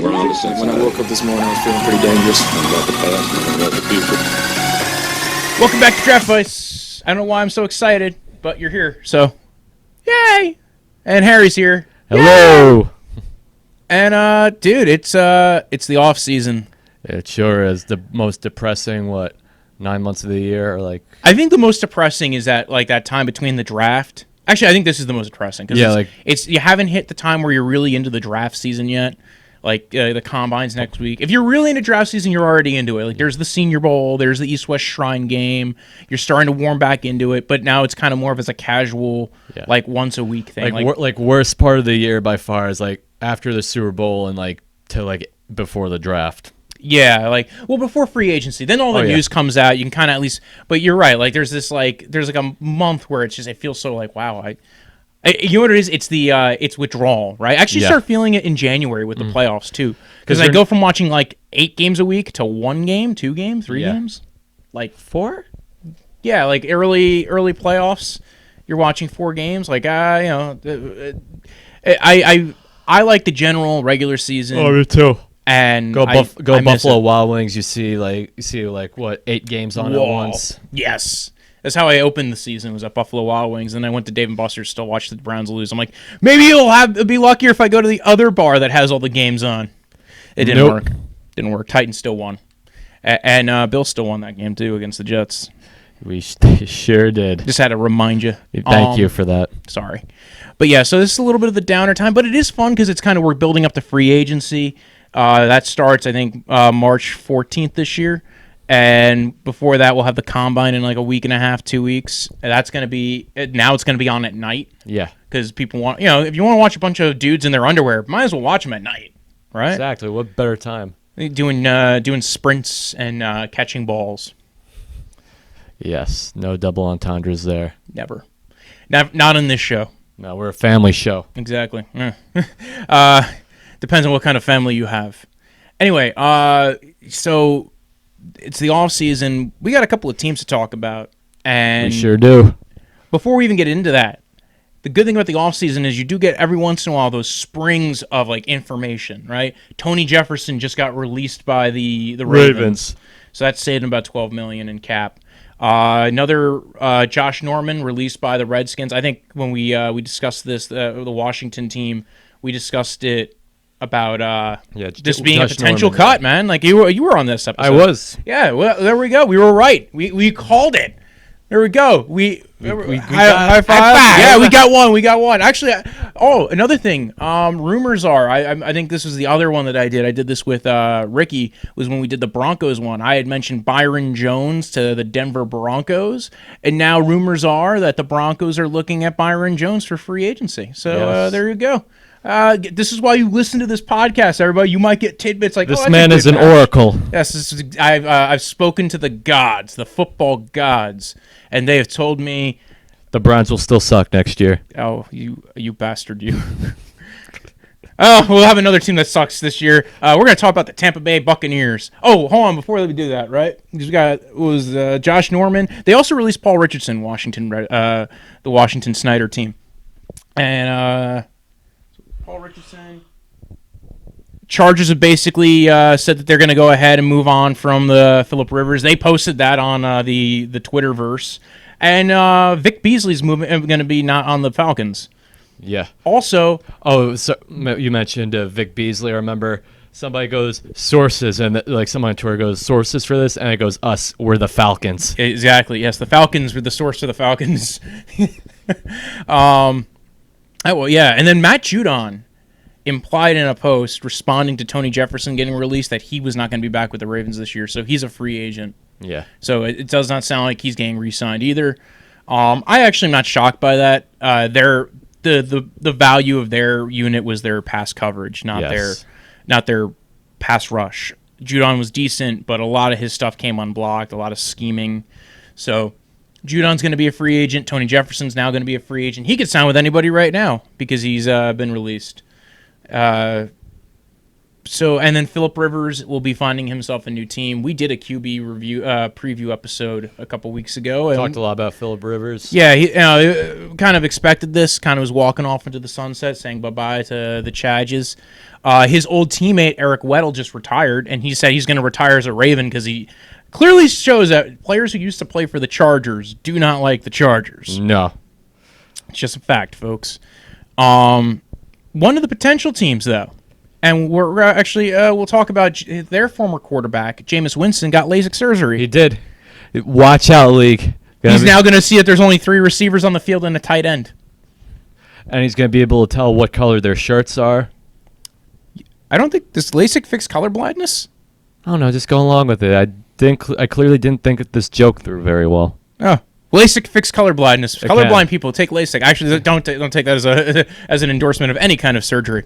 We're on the same side. When I woke up this morning, I was feeling pretty dangerous. One about the past and one about the future. Welcome back to Draftvice. I don't know why I'm so excited, but you're here, so yay! And Harry's here. Hello. Yay! And dude, it's the off season. It sure is the most depressing 9 months of the year, or like. I think the most depressing is that time between the draft. Actually, I think this is the most depressing because it's you haven't hit the time where you're really into the draft season yet. Like the combines next week. If you're really into draft season, you're already into it. Like there's the Senior Bowl, there's the East-West Shrine game. You're starting to warm back into it, but now it's kind of more of as a casual, like once a week thing. Like worst part of the year by far is like after the Super Bowl and like to like before the draft. Yeah, before free agency, then all the news comes out. You can kind of at least, but you're right. Like there's a month where it feels so like wow. You know what it is? It's withdrawal, right? I actually start feeling it in January with the playoffs too, because I go from watching like 8 games a week to 1 game, 2 games, 3 games, like 4. Yeah, like early playoffs, you're watching 4 games. Like I like the general regular season. Oh, me too. And go Buffalo Wild Wings. You see 8 games on at once. Yes. That's how I opened the season, was at Buffalo Wild Wings, and I went to Dave & Buster's to still watch the Browns lose. I'm like, maybe it'll be luckier if I go to the other bar that has all the games on. It didn't work. Didn't work. Titans still won. And Bill still won that game, too, against the Jets. We sure did. Just had to remind you. Thank you for that. Sorry. But yeah, so this is a little bit of the downer time, but it is fun because it's kind of, we're building up the free agency. That starts, I think, March 14th this year. And before that, we'll have the combine in like a week and a half, 2 weeks. And that's going to be, now it's going to be on at night. Yeah. Because people want, if you want to watch a bunch of dudes in their underwear, might as well watch them at night, right? Exactly. What better time? Doing sprints and catching balls. Yes. No double entendres there. Never. Not in this show. No, we're a family show. Exactly. Depends on what kind of family you have. Anyway, so it's the off season. We got a couple of teams to talk about, and we sure do. Before we even get into that, the good thing about the off season is you do get every once in a while those springs of like information, right? Tony Jefferson just got released by the Ravens, so that saved him about $12 million in cap. Another Josh Norman released by the Redskins. I think when we discussed this, the Washington team, we discussed it about this being a potential cut, man. Like you were on this episode. I was. Yeah, well, there we go. We were right. We called it. There we go. We high five. Yeah, we got one. Actually, another thing. Rumors are. I think this was the other one that I did. I did this with Ricky. Was when we did the Broncos one. I had mentioned Byron Jones to the Denver Broncos, and now rumors are that the Broncos are looking at Byron Jones for free agency. So there you go. This is why you listen to this podcast, everybody. You might get tidbits like this man is an oracle. Yes, I've spoken to the gods, the football gods, and they have told me the Browns will still suck next year. Oh, you bastard, you! Oh, we'll have another team that sucks this year. We're going to talk about the Tampa Bay Buccaneers. Oh, hold on, before we do that, right? Because it was Josh Norman. They also released Paul Richardson, the Washington Snyder team, and Paul Richardson. Chargers have basically said that they're going to go ahead and move on from the Phillip Rivers. They posted that on the Twitterverse. And Vic Beasley's going to be not on the Falcons. Yeah. Also... Oh, so you mentioned Vic Beasley. I remember somebody goes, sources, and like someone on Twitter goes, sources for this, and it goes, us, we're the Falcons. Exactly, yes. The Falcons were the source of the Falcons. Well, yeah, and then Matt Judon implied in a post responding to Tony Jefferson getting released that he was not going to be back with the Ravens this year, so he's a free agent. Yeah. So it does not sound like he's getting re-signed either. I actually am not shocked by that. The value of their unit was their pass coverage, not their pass rush. Judon was decent, but a lot of his stuff came unblocked, a lot of scheming. So Judon's going to be a free agent. Tony Jefferson's now going to be a free agent. He could sign with anybody right now because he's been released. So and then Phillip Rivers will be finding himself a new team. We did a QB review preview episode a couple weeks ago. And Talked a lot about Phillip Rivers. yeah, he kind of expected this. Kind of was walking off into the sunset, saying bye-bye to the Chargers. His old teammate Eric Weddle just retired, and he said he's going to retire as a Raven because he clearly shows that players who used to play for the Chargers do not like the Chargers. No. It's just a fact, folks. One of the potential teams, though, and we're actually we'll talk about their former quarterback, Jameis Winston, got LASIK surgery. He did. Watch out, league. He's now going to see that there's only 3 receivers on the field and a tight end. And he's going to be able to tell what color their shirts are. I don't think does LASIK fix color blindness? I don't know, just go along with it. I clearly didn't think this joke through very well. Oh, LASIK fix color blindness. It Colorblind can. people take LASIK. Actually, don't take that as as an endorsement of any kind of surgery.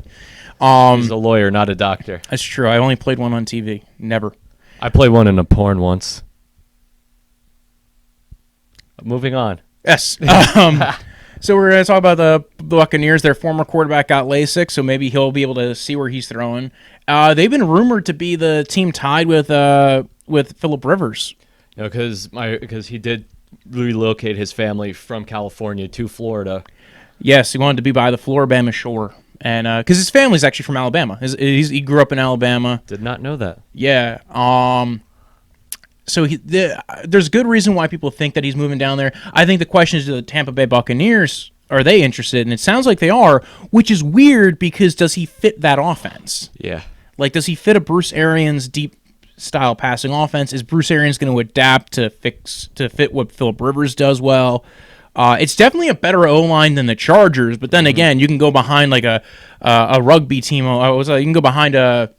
He's a lawyer, not a doctor. That's true. I only played one on TV. Never. I played one in a porn once. Moving on. Yes. So we're going to talk about the Buccaneers. Their former quarterback got LASIK, so maybe he'll be able to see where he's throwing. They've been rumored to be the team tied with Phillip Rivers. No, because he did relocate his family from California to Florida. Yes, he wanted to be by the Floribama shore, and because his family's actually from Alabama. He grew up in Alabama. Did not know that. Yeah. So there's good reason why people think that he's moving down there. I think the question is, do the Tampa Bay Buccaneers, are they interested? And it sounds like they are, which is weird because does he fit that offense? Yeah. Like, does he fit a Bruce Arians deep style passing offense? Is Bruce Arians going to adapt to fit what Phillip Rivers does well? It's definitely a better O-line than the Chargers, but then again, you can go behind like a rugby team. You can go behind a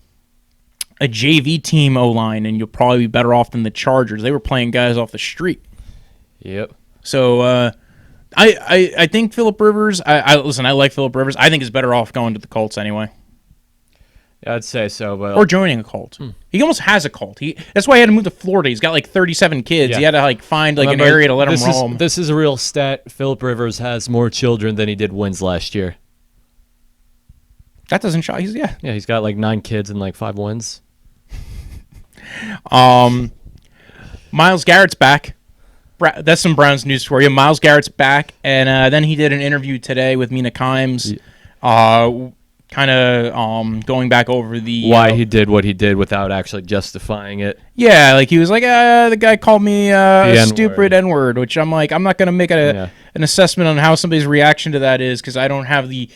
JV team O-line, and you'll probably be better off than the Chargers. They were playing guys off the street. Yep. So I think Phillip Rivers. I like Phillip Rivers. I think he's better off going to the Colts anyway. Yeah, I'd say so, but Or joining a cult. He almost has a cult. That's why he had to move to Florida. He's got like 37 kids. Yeah. He had to find an area to let him roam. This is a real stat. Phillip Rivers has more children than he did wins last year. That doesn't shock. Yeah, he's got like 9 kids and like 5 wins. Myles Garrett's back. That's some Browns news for you. Myles Garrett's back, and then he did an interview today with Mina Kimes. Kind of going back over the why he did what he did without actually justifying it. Yeah, like he was like, the guy called me a N-word. stupid N-word, which I'm like, I'm not going to make an assessment on how somebody's reaction to that is because I don't have the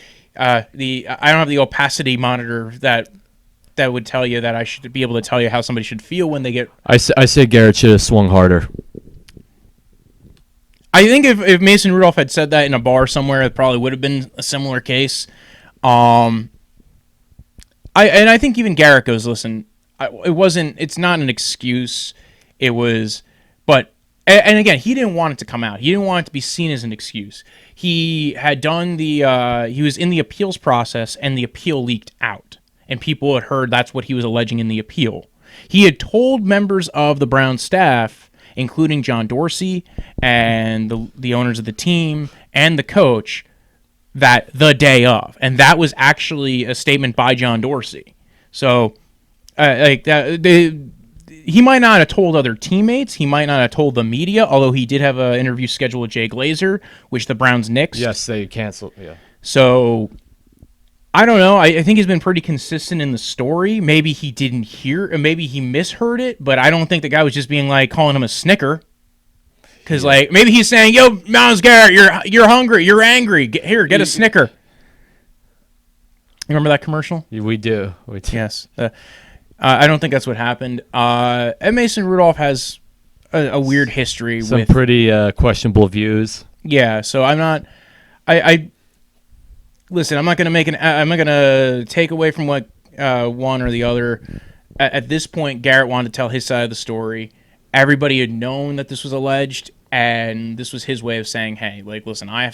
opacity monitor that would tell you that I should be able to tell you how somebody should feel when they get. I say Garrett should have swung harder. I think if Mason Rudolph had said that in a bar somewhere, it probably would have been a similar case. I think even Garrett goes, listen, it's not an excuse. It was, but, and again, he didn't want it to come out. He didn't want it to be seen as an excuse. He had done he was in the appeals process and the appeal leaked out and people had heard that's what he was alleging in the appeal. He had told members of the Browns staff, including John Dorsey and the owners of the team and the coach, that the day of, and that was actually a statement by John Dorsey. So, he might not have told other teammates. He might not have told the media, although he did have an interview scheduled with Jay Glazer, which the Browns nixed. Yes, they canceled. Yeah. So, I don't know. I think he's been pretty consistent in the story. Maybe he didn't hear, or maybe he misheard it, but I don't think the guy was just being like calling him a snicker. Because maybe he's saying, "Yo, Myles Garrett, you're hungry, you're angry. Get a Snicker." You remember that commercial? We do. Yes. I don't think that's what happened. And Mason Rudolph has a weird history Some with pretty questionable views. Yeah. So I'm not. Listen. I'm not going to I'm not going to take away from what one or the other. At this point, Garrett wanted to tell his side of the story. Everybody had known that this was alleged, and this was his way of saying, "Hey, listen, I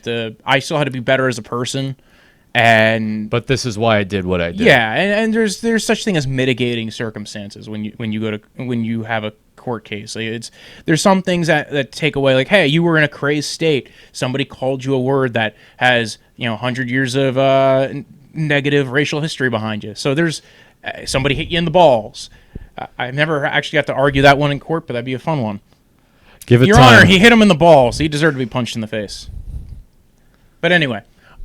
still had to be better as a person." But this is why I did what I did. Yeah, and there's such thing as mitigating circumstances when you have a court case. There's some things that take away, like, hey, you were in a crazed state. Somebody called you a word that has 100 years of negative racial history behind you. So there's Somebody hit you in the balls. I've never actually got to argue that one in court, but that'd be a fun one. Give it Your time. Honor, he hit him in the balls. He deserved to be punched in the face. But anyway,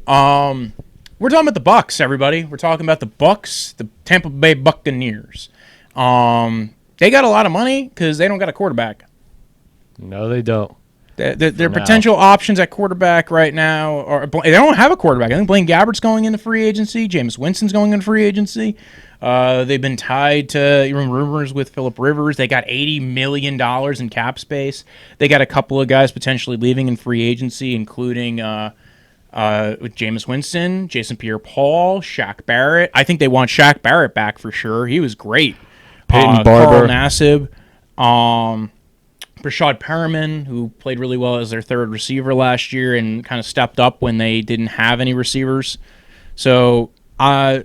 we're talking about the Bucs, everybody. We're talking about the Bucs, the Tampa Bay Buccaneers. They got a lot of money because they don't got a quarterback. No, they don't. Their potential options at quarterback right now they don't have a quarterback. I think Blaine Gabbert's going into free agency. Jameis Winston's going into free agency. They've been tied to rumors with Phillip Rivers. They got $80 million in cap space. They got a couple of guys potentially leaving in free agency, including with Jameis Winston, Jason Pierre-Paul, Shaq Barrett. I think they want Shaq Barrett back for sure. He was great. Peyton Barber. Carl Nassib. Rashad Perriman, who played really well as their third receiver last year and kind of stepped up when they didn't have any receivers. So, DeMar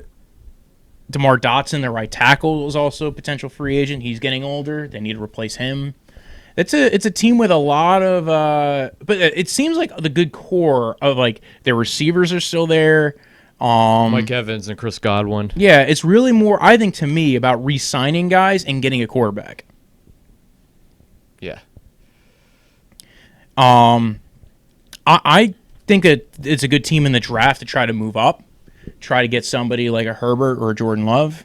Dotson, their right tackle, is also a potential free agent. He's getting older. They need to replace him. It's a team with a lot of but it seems like the good core of like their receivers are still there. Mike Evans and Chris Godwin. Yeah, it's really more, I think, to me, about re-signing guys and getting a quarterback. Yeah. I think that it's a good team in the draft to try to move up, try to get somebody like a Herbert or a Jordan Love.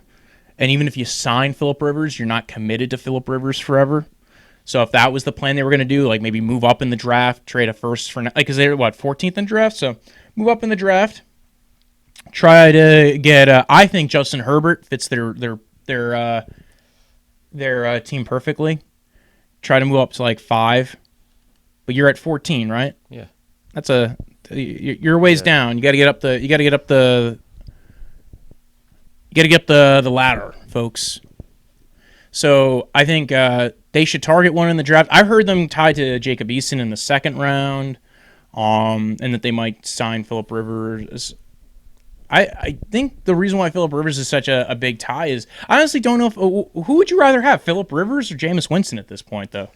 And even if you sign Phillip Rivers, you're not committed to Phillip Rivers forever. So if that was the plan they were going to do, like maybe move up in the draft, trade a first for, because they're 14th in draft, so move up in the draft, try to get. I think Justin Herbert fits their team perfectly. Try to move up to like 5, but you're at 14, right? Yeah. That's you're ways down. You got to get up the ladder, folks. So I think they should target one in the draft. I've heard them tied to Jacob Eason in the second round, and that they might sign Phillip Rivers. I think the reason why Phillip Rivers is such a big tie is I honestly don't know if who would you rather have, Phillip Rivers or Jameis Winston at this point, though.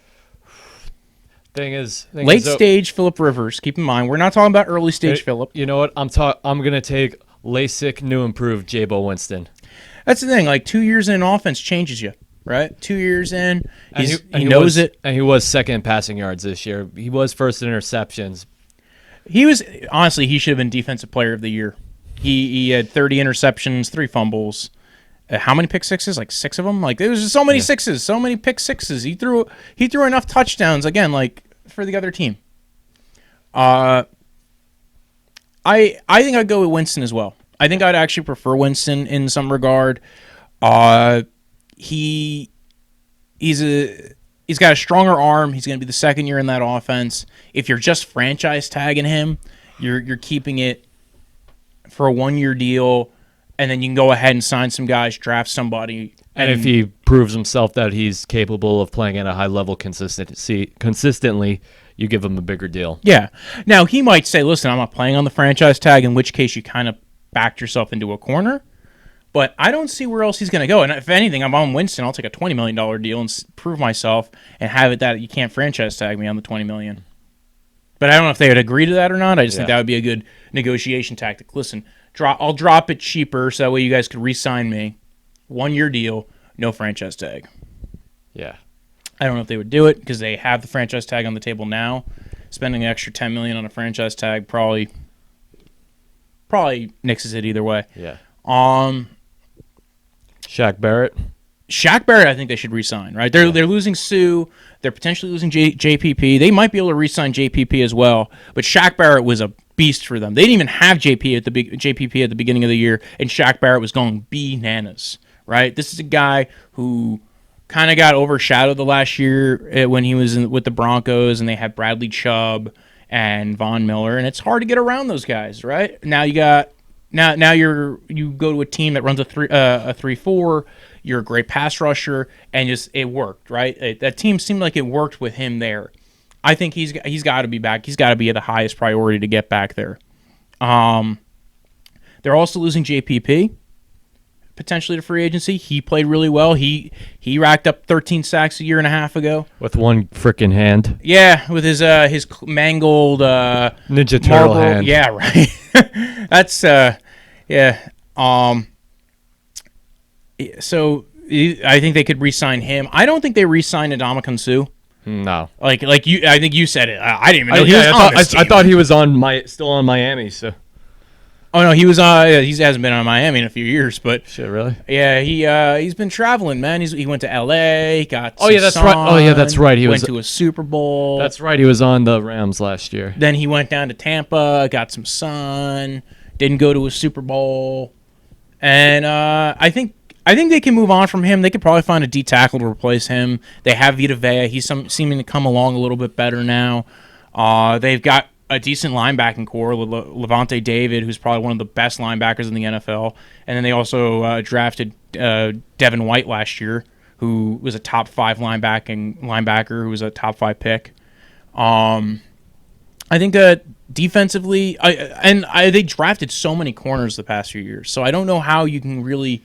Late stage Phillip Rivers. Keep in mind, we're not talking about early stage Phillip. You know what? I'm gonna take LASIK, new improved Jabo Winston. That's the thing. Like 2 years in offense changes you, right? 2 years in, he knows it. And he was second in passing yards this year. He was first in interceptions. He was honestly, he should have been defensive player of the year. He had 30 interceptions, 3 fumbles. How many pick sixes? Like 6 of them. Like there was just so many sixes, so many pick sixes. He threw enough touchdowns again, like for the other team. I think I'd go with Winston as well. I think I'd actually prefer Winston in some regard. He's got a stronger arm. He's going to be the second year in that offense. If you're just franchise tagging him, you're keeping it for a 1-year deal, and then you can go ahead and sign some guys, draft somebody. And if he proves himself that he's capable of playing at a high level consistently, you give him a bigger deal. Yeah. Now, he might say, listen, I'm not playing on the franchise tag, in which case you kind of backed yourself into a corner. But I don't see where else he's going to go. And if anything, I'm on Winston. I'll take a $20 million deal and prove myself and have it that you can't franchise tag me on the $20 million. But I don't know if they would agree to that or not. I just think that would be a good negotiation tactic. Listen, I'll drop it cheaper so that way you guys could re-sign me. 1-year deal, no franchise tag. Yeah. I don't know if they would do it because they have the franchise tag on the table now. Spending an extra $10 million on a franchise tag probably nixes it either way. Yeah. Shaq Barrett, I think they should re-sign, right? They're losing Sue. They're potentially losing JPP. They might be able to re-sign JPP as well. But Shaq Barrett was a beast for them. They didn't even have JPP at the beginning of the year, and Shaq Barrett was going bananas, right? This is a guy who kind of got overshadowed the last year when he was with the Broncos, and they had Bradley Chubb and Von Miller, and it's hard to get around those guys, right? Now you got you go to a team that runs a 3-4. You're a great pass rusher, and it worked, right? That team seemed like it worked with him there. I think he's got to be back. He's got to be the highest priority to get back there. They're also losing JPP potentially to free agency. He played really well. He racked up 13 sacks a year and a half ago with one freaking hand. Yeah, with his mangled Ninja Turtle hand. Yeah, right. That's So I think they could re-sign him. I don't think they re-signed Ndamukong Suh. No. Like you, I think you said it. I didn't even know he was I on thought, this team. I thought he was still on Miami. So. Oh no, he was. He hasn't been on Miami in a few years, but Shit, really? yeah, he's been traveling, man. He went to L.A. Got. Oh yeah, that's right. Oh yeah, that's right. He went to a Super Bowl. That's right. He was on the Rams last year. Then he went down to Tampa, got some sun. Didn't go to a Super Bowl, and I think they can move on from him. They could probably find a D tackle to replace him. They have Vita Vea. He's seeming to come along a little bit better now. They've got a decent linebacking core, Levante David, who's probably one of the best linebackers in the NFL. And then they also drafted Devin White last year, who was a top 5 linebacker, who was a top 5 pick. I think that defensively, they drafted so many corners the past few years, so I don't know how you can really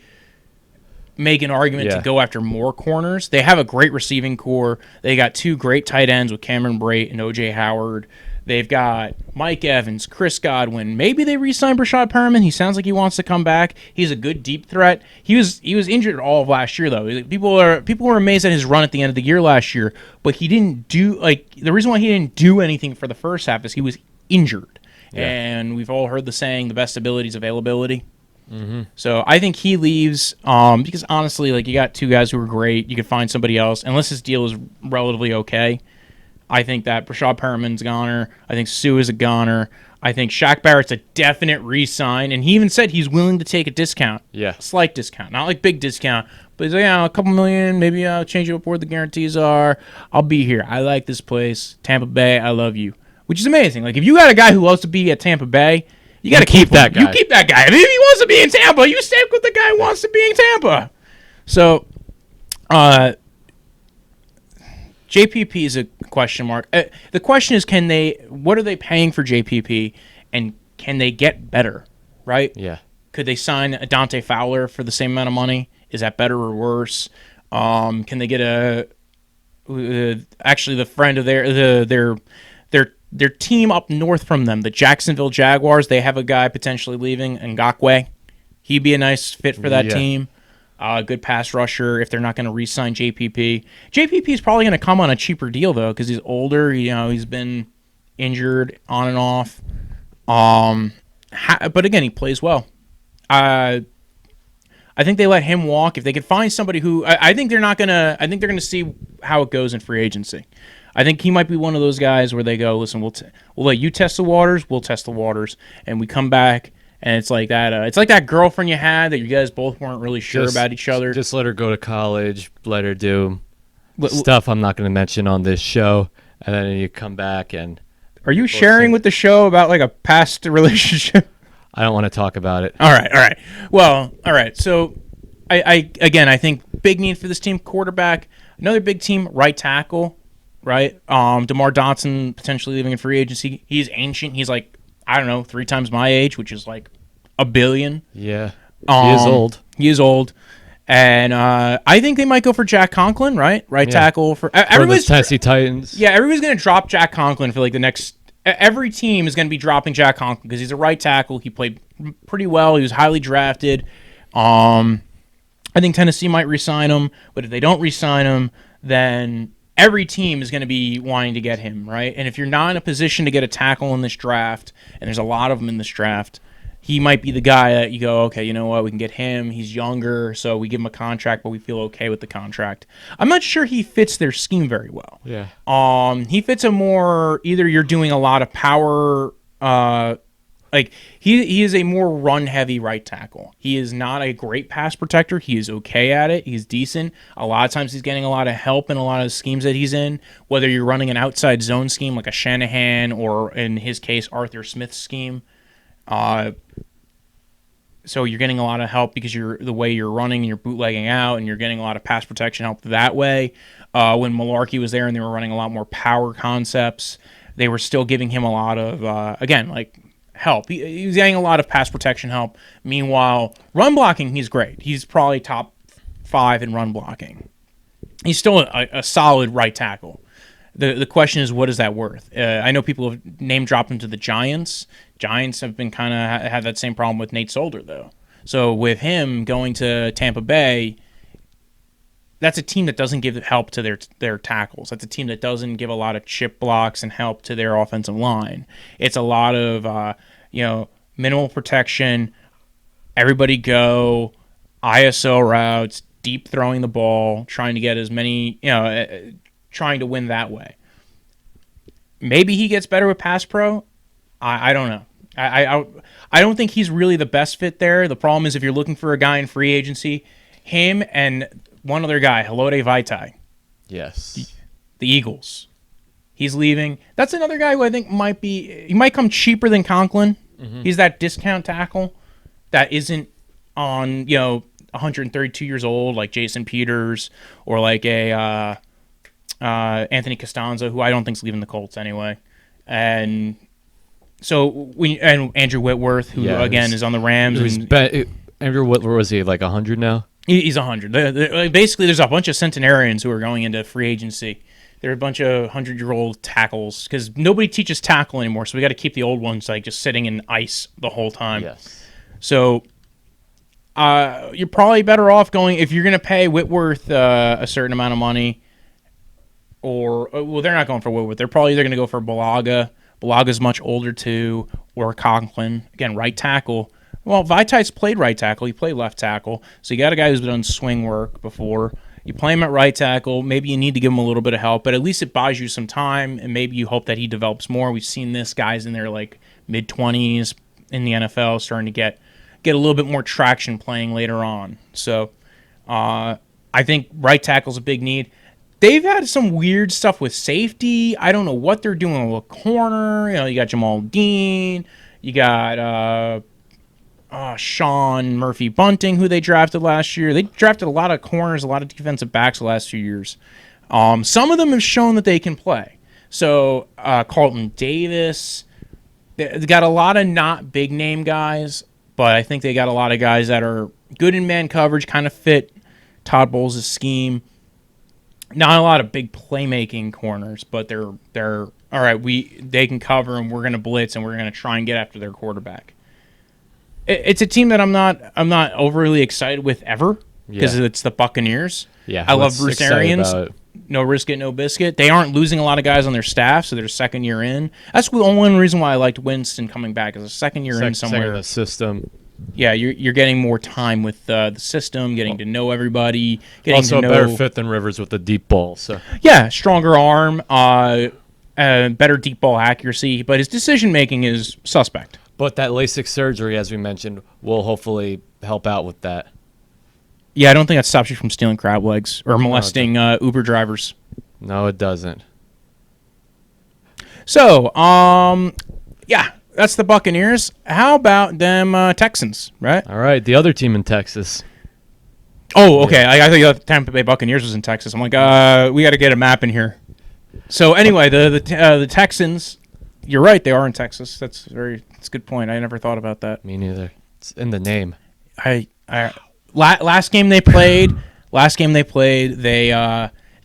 make an argument to go after more corners. They have a great receiving core. They got 2 great tight ends with Cameron Brate and O.J. Howard. They've got Mike Evans, Chris Godwin. Maybe they re-signed Brashad Perriman. He sounds like he wants to come back. He's a good deep threat. He was injured all of last year, though. People were amazed at his run at the end of the year last year, but he didn't do the reason why he didn't do anything for the first half is he was injured. Yeah. And we've all heard the saying, the best ability is availability. Mm-hmm. So I think he leaves because honestly, you got 2 guys who are great. You could find somebody else, unless his deal is relatively okay. I think that Brashad Perriman's a goner. I think Sue is a goner. I think Shaq Barrett's a definite re-sign, and he even said he's willing to take a discount. Yeah. A slight discount. Not like big discount, but he's like, a couple million, maybe I'll change it up where the guarantees are. I'll be here. I like this place. Tampa Bay, I love you. Which is amazing. If you got a guy who loves to be at Tampa Bay, you got to keep that guy. You keep that guy. I mean, if he wants to be in Tampa, you stick with the guy who wants to be in Tampa. So, JPP is a question mark. The question is, what are they paying for JPP, and can they get better, right? Yeah. Could they sign a Dante Fowler for the same amount of money? Is that better or worse? Can they get actually the friend of their team up north from them, the Jacksonville Jaguars? They have a guy potentially leaving, Ngakoue. He'd be a nice fit for that team. Good pass rusher if they're not going to re-sign JPP. JPP is probably going to come on a cheaper deal, though, because he's older. He's been injured on and off. But again, he plays well. I think they let him walk. If they could find somebody who... I think they're not going to... I think they're going to see how it goes in free agency. I think he might be one of those guys where they go, listen, we'll let you test the waters, we'll test the waters, and we come back... And it's like that. It's like that girlfriend you had that you guys both weren't really sure about each other. Just let her go to college. Let her do stuff I'm not going to mention on this show, and then you come back and. Are you sharing with the show about a past relationship? I don't want to talk about it. All right. Well, all right. So, I think big need for this team: quarterback. Another big team, right tackle. Right. DeMar Dotson potentially leaving in free agency. He's ancient. He's 3 times my age, which is $1 billion. Yeah, he is old. He is old, and I think they might go for Jack Conklin, right tackle for everybody's the Tennessee Titans. Yeah, everybody's gonna drop Jack Conklin for the next. Every team is gonna be dropping Jack Conklin because he's a right tackle. He played pretty well. He was highly drafted. I think Tennessee might re-sign him, but if they don't re-sign him, then every team is going to be wanting to get him, right? And if you're not in a position to get a tackle in this draft, and there's a lot of them in this draft, he might be the guy that you go, okay, you know what, we can get him. He's younger, so we give him a contract, but we feel okay with the contract. I'm not sure he fits their scheme very well. Yeah. He fits a more, either you're doing a lot of power, he is a more run-heavy right tackle. He is not a great pass protector. He is okay at it. He's decent. A lot of times he's getting a lot of help in a lot of the schemes that he's in, whether you're running an outside zone scheme like a Shanahan or, in his case, Arthur Smith's scheme. So you're getting a lot of help because the way you're running and you're bootlegging out, and you're getting a lot of pass protection help that way. When Malarkey was there and they were running a lot more power concepts, they were still giving him a lot of, help. He was getting a lot of pass protection help. Meanwhile, run blocking, he's great. He's probably top 5 in run blocking. He's still a solid right tackle. The question is, what is that worth? I know people have name dropped him to the Giants. Giants have been kind of had that same problem with Nate Solder, though. So with him going to Tampa Bay, that's a team that doesn't give help to their tackles. That's a team that doesn't give a lot of chip blocks and help to their offensive line. It's a lot of minimal protection, everybody go, ISO routes, deep throwing the ball, trying to get as many, trying to win that way. Maybe he gets better with pass pro. I don't know. I don't think he's really the best fit there. The problem is if you're looking for a guy in free agency, him and one other guy, Halode Vaitai. Yes. The Eagles. He's leaving. That's another guy who I think he might come cheaper than Conklin. Mm-hmm. He's that discount tackle that isn't on, 132 years old like Jason Peters or like a Anthony Costanza, who I don't think's leaving the Colts anyway. And so and Andrew Whitworth, who again is on the Rams. Andrew Whitworth, was he like 100 now? He's 100. Basically, there's a bunch of centenarians who are going into free agency. There are a bunch of 100-year-old tackles because nobody teaches tackle anymore, so we got to keep the old ones like just sitting in ice the whole time. Yes. So you're probably better off going if you're going to pay Whitworth a certain amount of money. They're not going for Whitworth. They're probably either going to go for Balaga. Balaga's much older too, or Conklin. Again, right tackle. Well, Vaitai's played right tackle. He played left tackle. So you got a guy who's done swing work before. You play him at right tackle. Maybe you need to give him a little bit of help, but at least it buys you some time, and maybe you hope that he develops more. We've seen this guys in their like mid-20s in the NFL starting to get a little bit more traction playing later on. So I think right tackle's a big need. They've had some weird stuff with safety. I don't know what they're doing with corner. You got Jamal Dean. You got Sean Murphy Bunting, who they drafted last year. They drafted a lot of corners, a lot of defensive backs the last few years. Some of them have shown that they can play. So Carlton Davis. They got a lot of not big-name guys, but I think they got a lot of guys that are good in man coverage, kind of fit Todd Bowles' scheme. Not a lot of big playmaking corners, but they're all right. They can cover, and we're going to blitz, and we're going to try and get after their quarterback. It's a team that I'm not overly excited with ever because it's the Buccaneers. Yeah, I love Bruce Arians. No risk it, no biscuit. They aren't losing a lot of guys on their staff, so they're second year in. That's the only reason why I liked Winston coming back as a second year in somewhere. Second in the system. Yeah, you're getting more time with the system, getting to know everybody. Also a better fit than Rivers with the deep ball. So yeah, stronger arm, better deep ball accuracy, but his decision making is suspect. But that LASIK surgery, as we mentioned, will hopefully help out with that. Yeah, I don't think that stops you from stealing crab legs or molesting Uber drivers. No, it doesn't. So, yeah. That's the Buccaneers. How about them Texans, right? All right, the other team in Texas. Oh, okay. I thought the Tampa Bay Buccaneers was in Texas. I'm like, we got to get a map in here. So anyway, the Texans. You're right. They are in Texas. That's a good point. I never thought about that. Me neither. It's in the name. Last game they played. They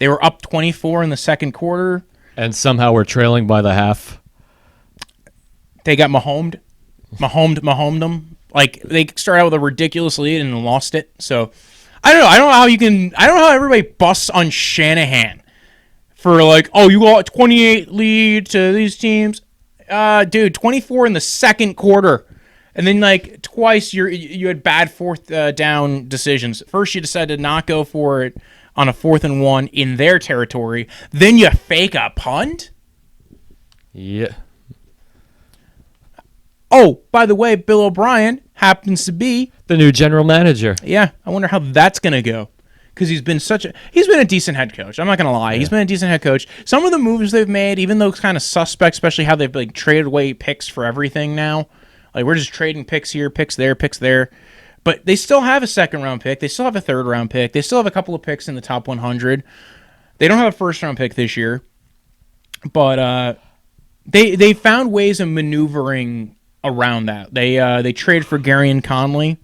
were up 24 in the second quarter, and somehow we're trailing by the half. They got Mahomed them. Like they started out with a ridiculous lead and lost it. So I don't know. I don't know how everybody busts on Shanahan for like, oh, you got 28 lead to these teams. Dude, 24 in the second quarter. And then like twice you had bad fourth down decisions. First you decided to not go for it on a 4th and 1 in their territory. Then you fake a punt? Yeah. Oh, by the way, Bill O'Brien happens to be the new general manager. Yeah, I wonder how that's going to go. Because he's been a decent head coach. I'm not going to lie. Yeah. He's been a decent head coach. Some of the moves they've made, even though it's kind of suspect, especially how they've like traded away picks for everything now. Like we're just trading picks here, picks there. But they still have a second-round pick. They still have a third-round pick. They still have a couple of picks in the top 100. They don't have a first-round pick this year. But they found ways of maneuvering around that. They traded for Garyon Conley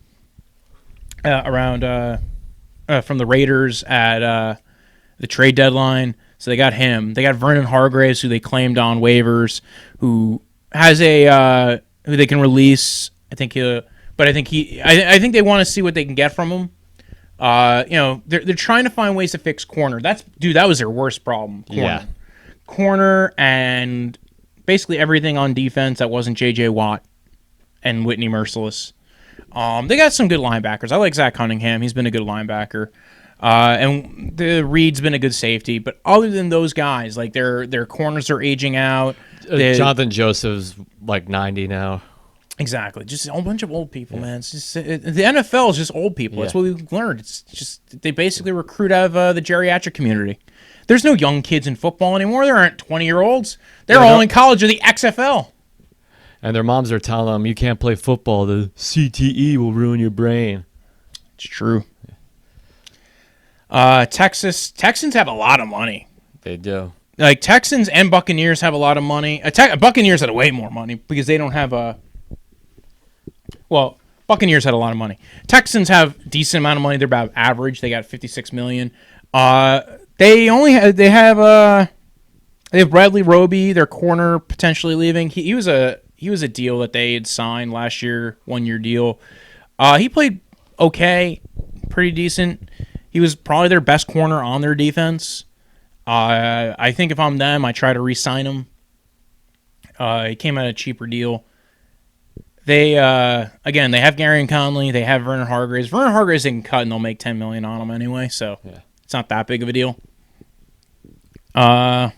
from the Raiders at the trade deadline. So they got him. They got Vernon Hargreaves, who they claimed on waivers, who has who they can release. I think but I think I think they want to see what they can get from him. They're trying to find ways to fix corner. That was their worst problem. Corner and basically everything on defense that wasn't J.J. Watt and Whitney Merciless. They got some good linebackers. I like Zach Cunningham. He's been a good linebacker. And the Reed's been a good safety. But other than those guys, like their corners are aging out. Jonathan Joseph's like 90 now. Exactly. Just a whole bunch of old people, man. It's just the NFL is just old people. That's what we've learned. It's just they basically recruit out of the geriatric community. There's no young kids in football anymore. There aren't 20-year-olds. They're all in college or the XFL. And their moms are telling them, you can't play football. The CTE will ruin your brain. It's true. Texans have a lot of money. They do. Like, Texans and Buccaneers have a lot of money. Buccaneers had way more money because they don't have a... Well, Buccaneers had a lot of money. Texans have a decent amount of money. They're about average. They got $56 million. They have Bradley Roby, their corner, potentially leaving. He was a deal that they had signed last year, 1-year deal. He played okay, pretty decent. He was probably their best corner on their defense. I think if I'm them, I try to re-sign him. He came at a cheaper deal. They have Gary and Conley. They have Vernon Hargreaves. Vernon Hargreaves they can cut and they'll make $10 million on him anyway, so it's not that big of a deal. They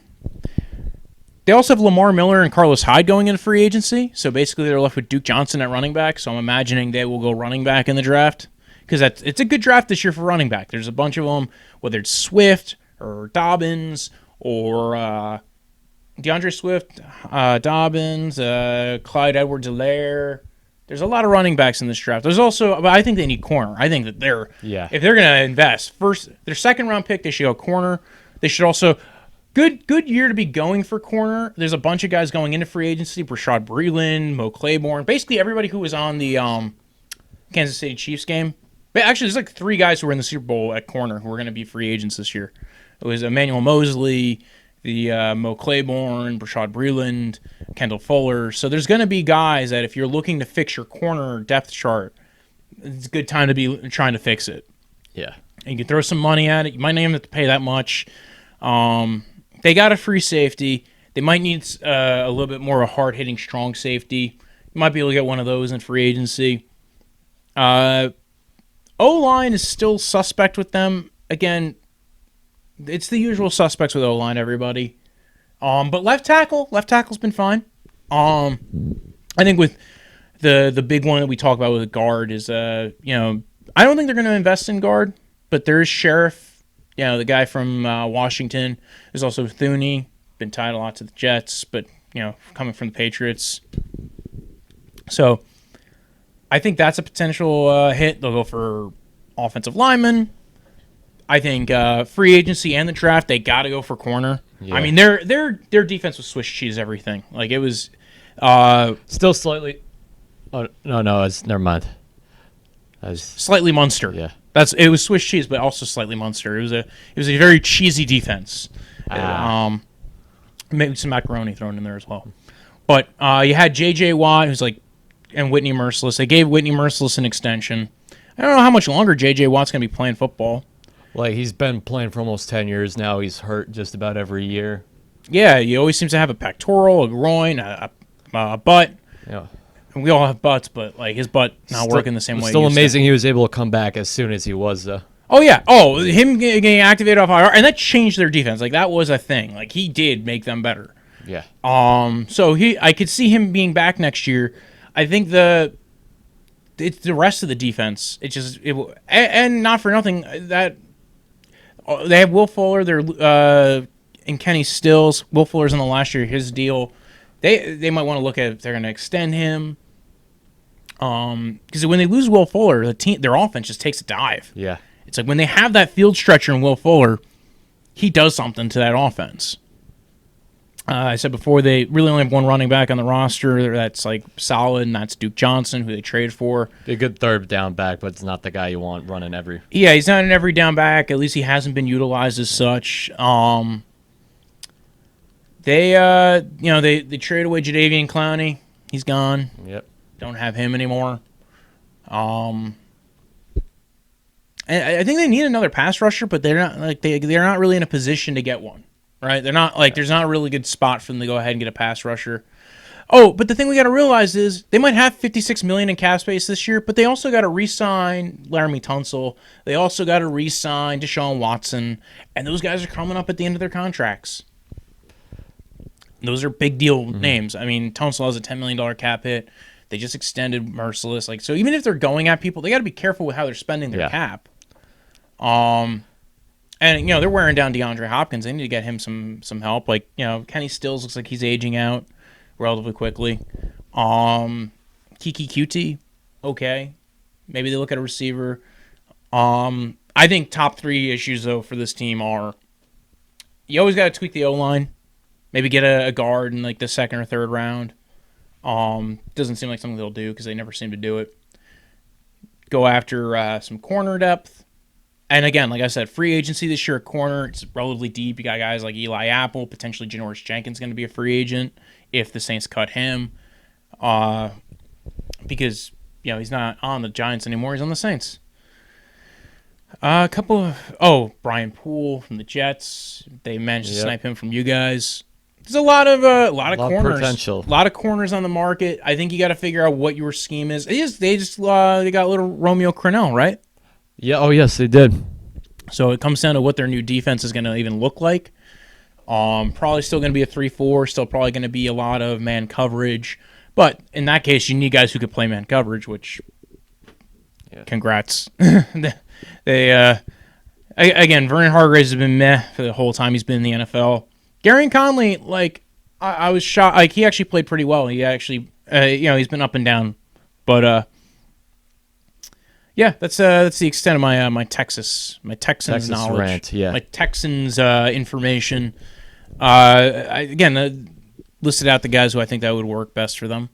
also have Lamar Miller and Carlos Hyde going into free agency, so basically they're left with Duke Johnson at running back. So I'm imagining they will go running back in the draft because it's a good draft this year for running back. There's a bunch of them, whether it's Swift or Dobbins or DeAndre Swift, Dobbins, Clyde Edwards-Helaire. There's a lot of running backs in this draft. There's also, but I think they need corner. I think that if they're going to invest their second round pick, they should go corner. They should also good year to be going for corner. There's a bunch of guys going into free agency: Rashad Breeland, Mo Claiborne, basically everybody who was on the Kansas City Chiefs game. But actually, there's like 3 guys who were in the Super Bowl at corner who are going to be free agents this year. It was Emmanuel Mosley, the Mo Claiborne, Rashad Breeland, Kendall Fuller. So there's going to be guys that if you're looking to fix your corner depth chart, it's a good time to be trying to fix it. Yeah. And you can throw some money at it. You might not even have to pay that much. They got a free safety. They might need a little bit more of a hard-hitting strong safety. You might be able to get one of those in free agency. O-line is still suspect with them. Again, it's the usual suspects with O-line, everybody. But left tackle's been fine. I think with the big one that we talk about with guard is, I don't think they're going to invest in guard, but there's Sheriff, the guy from Washington. There's also Thuney, been tied a lot to the Jets, but, coming from the Patriots. So I think that's a potential hit. They'll go for offensive linemen. I think free agency and the draft, they got to go for corner. Yeah. I mean, their defense was Swiss cheese everything. Like, it was still slightly. Oh no, it's never mind. Slightly Munster. Yeah, it was Swiss cheese, but also slightly Munster. It was a very cheesy defense. Maybe some macaroni thrown in there as well. But you had J.J. Watt, and Whitney Merciless. They gave Whitney Merciless an extension. I don't know how much longer J.J. Watt's going to be playing football. Like, he's been playing for almost 10 years now. He's hurt just about every year. Yeah, he always seems to have a pectoral, a groin, a butt. Yeah. And we all have butts, but his butt not working the same way. Still amazing he was able to come back as soon as he was, though. Oh, yeah. Oh, him getting activated off IR, and that changed their defense. That was a thing. He did make them better. Yeah. So I could see him being back next year. I think it's the rest of the defense. And not for nothing that they have Will Fuller. They're and Kenny Stills. Will Fuller's in the last year of his deal. They might want to look at if they're going to extend him. Because when they lose Will Fuller, their offense just takes a dive. Yeah. It's like when they have that field stretcher in Will Fuller, he does something to that offense. I said before, they really only have one running back on the roster that's solid, and that's Duke Johnson, who they traded for. A good third down back, but it's not the guy you want running every. Yeah, he's not an every down back. At least he hasn't been utilized as such. They traded away Jadeveon Clowney. He's gone. Yep. Don't have him anymore. And I think they need another pass rusher, but they're not like they're not really in a position to get one, right? They're not like there's not a really good spot for them to go ahead and get a pass rusher. Oh, but the thing we got to realize is they might have $56 million in cap space this year, but they also got to re-sign Laramie Tunsil. They also got to re-sign Deshaun Watson, and those guys are coming up at the end of their contracts. Those are big deal names. I mean, Tunsil has a $10 million cap hit. They just extended Merciless. Like, so even if they're going at people, they got to be careful with how they're spending their cap. And they're wearing down DeAndre Hopkins. They need to get him some help. Like, Kenny Stills looks like he's aging out relatively quickly. Kiki Cutie, okay. Maybe they look at a receiver. I think top 3 issues though for this team are you always got to tweak the O-line. Maybe get a guard in like the 2nd or 3rd round. Doesn't seem like something they'll do because they never seem to do it. Go after some corner depth. And again, like I said, free agency this year at corner, it's relatively deep. You got guys like Eli Apple, potentially Janoris Jenkins going to be a free agent if the Saints cut him. Because, he's not on the Giants anymore. He's on the Saints. A couple of... Brian Poole from the Jets. They managed to snipe him from you guys. There's a lot of corners. Potential. A lot of corners on the market. I think you got to figure out what your scheme is. They got little Romeo Crennel, right? Yeah. Oh, yes, they did. So it comes down to what their new defense is going to even look like. Probably still going to be a 3-4. Still probably going to be a lot of man coverage. But in that case, you need guys who could play man coverage, which, congrats. Again, Vernon Hargreaves has been meh for the whole time he's been in the NFL. Gary Conley, I was shocked. Like, he actually played pretty well. He actually, he's been up and down. But, that's the extent of my Texans knowledge, rant, my Texans information. Again, listed out the guys who I think that would work best for them.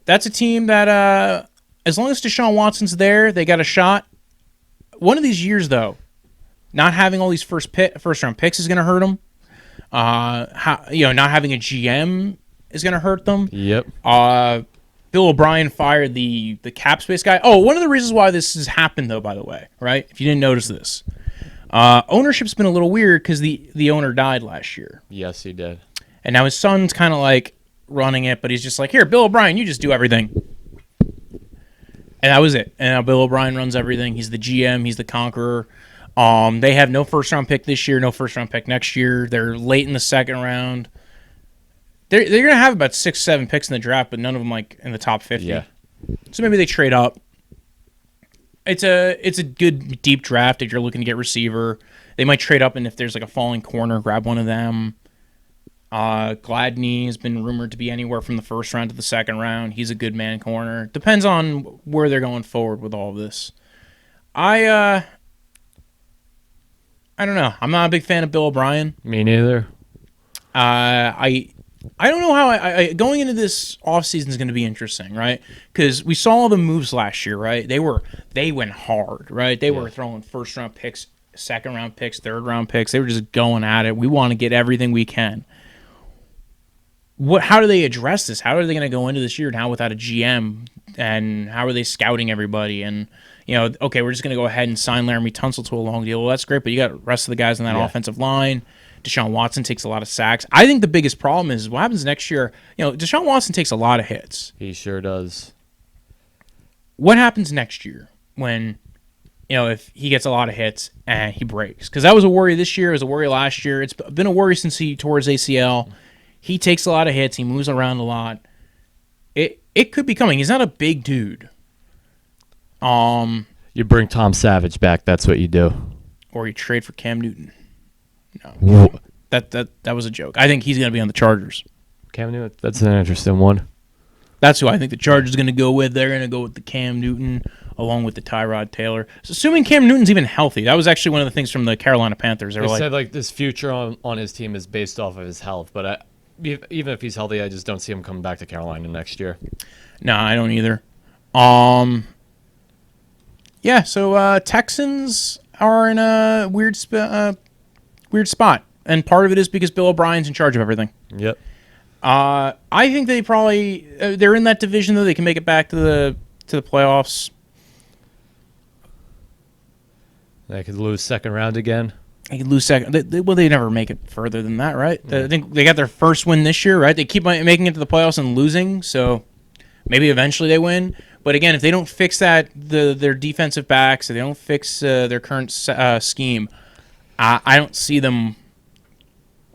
That's a team that, as long as Deshaun Watson's there, they got a shot. One of these years, though, not having all these first round picks is going to hurt them. Not having a GM is going to hurt them. Yep. Bill O'Brien fired the cap space guy. Oh, one of the reasons why this has happened, though, by the way, right? If you didn't notice this, ownership's been a little weird because the owner died last year. Yes, he did. And now his son's kind of like running it, but he's just like, here, Bill O'Brien, you just do everything. And that was it. And now Bill O'Brien runs everything. He's the GM. He's the conqueror. They have no first-round pick this year, no first-round pick next year. They're late in the 2nd round. They're going to have about 6-7 picks in the draft, but none of them like in the top 50. Yeah. So maybe they trade up. It's a good deep draft if you're looking to get receiver. They might trade up, and if there's like a falling corner, grab one of them. Gladney has been rumored to be anywhere from the 1st round to the 2nd round. He's a good man corner. Depends on where they're going forward with all of this. I don't know. I'm not a big fan of Bill O'Brien. Me neither. I don't know how I going into this offseason is going to be interesting, right? Because we saw all the moves last year, right? They went hard, right? They were throwing 1st-round picks, 2nd-round picks, 3rd-round picks. They were just going at it. We want to get everything we can. How do they address this? How are they going to go into this year now without a GM? And how are they scouting everybody? And okay, we're just going to go ahead and sign Laramie Tunsil to a long deal. Well, that's great, but you got the rest of the guys on that offensive line. Deshaun Watson takes a lot of sacks. I think the biggest problem is what happens next year. Deshaun Watson takes a lot of hits. He sure does. What happens next year when, if he gets a lot of hits and he breaks? Because that was a worry this year. It was a worry last year. It's been a worry since he tore his ACL. He takes a lot of hits. He moves around a lot. It could be coming. He's not a big dude. You bring Tom Savage back. That's what you do. Or you trade for Cam Newton. No, that was a joke. I think he's going to be on the Chargers. Cam Newton. That's an interesting one. That's who I think the Chargers are going to go with. They're going to go with the Cam Newton along with the Tyrod Taylor. So assuming Cam Newton's even healthy. That was actually one of the things from the Carolina Panthers. They said this future on his team is based off of his health, but even if he's healthy, I just don't see him coming back to Carolina next year. No, I don't either. So Texans are in a weird spot, and part of it is because Bill O'Brien's in charge of everything. Yep. I think they probably they're in that division though. They can make it back to the playoffs. They could lose second round again. They could lose second. They never make it further than that, right? I think they got their first win this year, right? They keep making it to the playoffs and losing, so maybe eventually they win. But again, if they don't fix their defensive backs, if they don't fix their current scheme, I don't see them.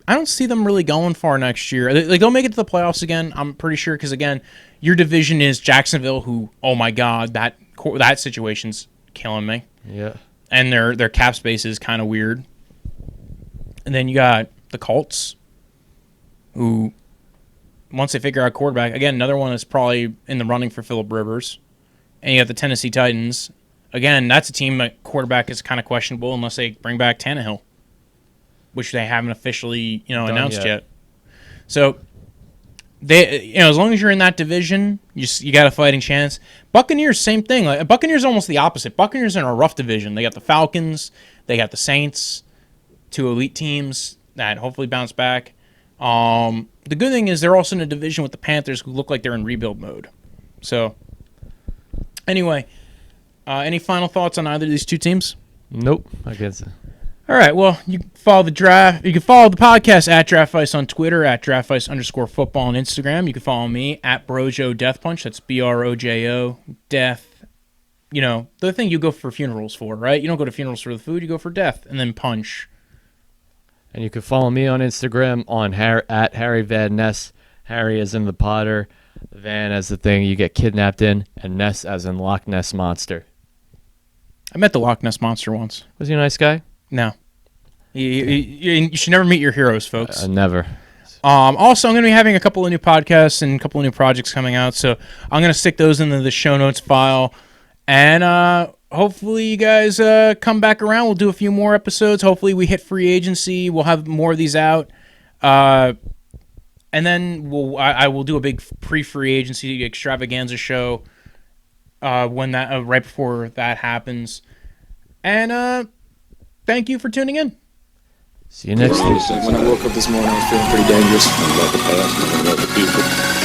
I don't see them really going far next year. They'll make it to the playoffs again, I'm pretty sure, because again, your division is Jacksonville, who, oh my God, that situation's killing me. Yeah. And their cap space is kind of weird. And then you got the Colts, who, once they figure out quarterback, again, another one that's probably in the running for Phillip Rivers. And you got the Tennessee Titans. Again, that's a team that quarterback is kind of questionable unless they bring back Tannehill, which they haven't officially announced yet. So they, as long as you're in that division, you got a fighting chance. Buccaneers, same thing. Like, Buccaneers almost the opposite. Buccaneers are in a rough division. They got the Falcons, they got the Saints, two elite teams that hopefully bounce back. The good thing is they're also in a division with the Panthers, who look like they're in rebuild mode. So anyway, any final thoughts on either of these two teams? Nope. I guess. All right, well, you can follow the draft. You can follow the podcast at Draftvice on Twitter, at Draftvice_football on Instagram. You can follow me at Brojo Death Punch. That's BROJO Death. The thing you go for funerals for, right? You don't go to funerals for the food. You go for death and then punch. And you can follow me on Instagram at Harry Van Ness. Harry as in the Potter, Van as the thing you get kidnapped in, and Ness as in Loch Ness Monster. I met the Loch Ness Monster once. Was he a nice guy? No. You should never meet your heroes, folks. Never. Also, I'm going to be having a couple of new podcasts and a couple of new projects coming out, so I'm going to stick those into the show notes file. And hopefully you guys come back around. We'll do a few more episodes. Hopefully we hit free agency. We'll have more of these out. And then I will do a big pre-free agency extravaganza show when that right before that happens. And thank you for tuning in. See you next week. When I woke up this morning, I was feeling pretty dangerous. About the past and about the future.